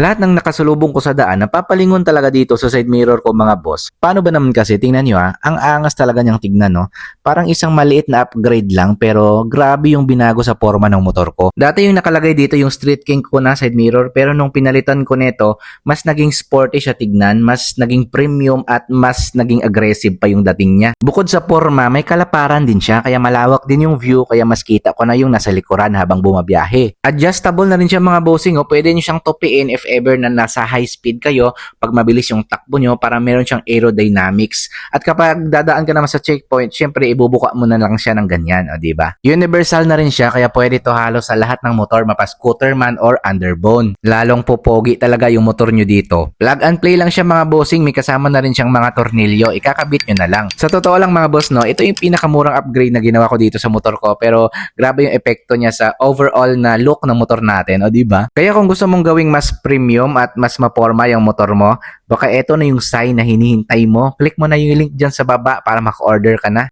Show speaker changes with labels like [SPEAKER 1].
[SPEAKER 1] Lahat ng nakasulubong ko sa daan, napapalingon talaga dito sa side mirror ko mga boss. Paano ba naman kasi, tingnan nyo ang angas talaga niyang tignan no. Parang isang maliit na upgrade lang pero grabe yung binago sa forma ng motor ko. Dati yung nakalagay dito yung Street King ko na side mirror pero nung pinalitan ko nito, mas naging sporty siya tignan, mas naging premium at mas naging aggressive pa yung dating niya. Bukod sa forma, may kalaparan din siya kaya malawak din yung view kaya mas kita ko na yung nasa likuran habang bumabiyahe. Adjustable na rin siya mga bossing pwede nyo siyang tupiin if ever na nasa high speed kayo pag mabilis yung takbo nyo para meron siyang aerodynamics. At kapag dadaan ka naman sa checkpoint, syempre ibubuka mo na lang siya ng ganyan, diba? Universal na rin siya kaya pwede to halos sa lahat ng motor, mapa-scooter man or underbone. Lalong pupogi talaga yung motor nyo dito. Plug and play lang siya mga bossing, may kasama na rin siyang mga tornilyo, ikakabit nyo na lang. Sa totoo lang mga boss no, ito yung pinakamurang upgrade na ginawa ko dito sa motor ko pero grabe yung epekto niya sa overall na look ng motor natin, diba? Kaya kung gusto mong gawing mas premium at mas maporma yung motor mo, baka ito na yung sign na hinihintay mo. Click mo na yung link dyan sa baba para maka-order ka na.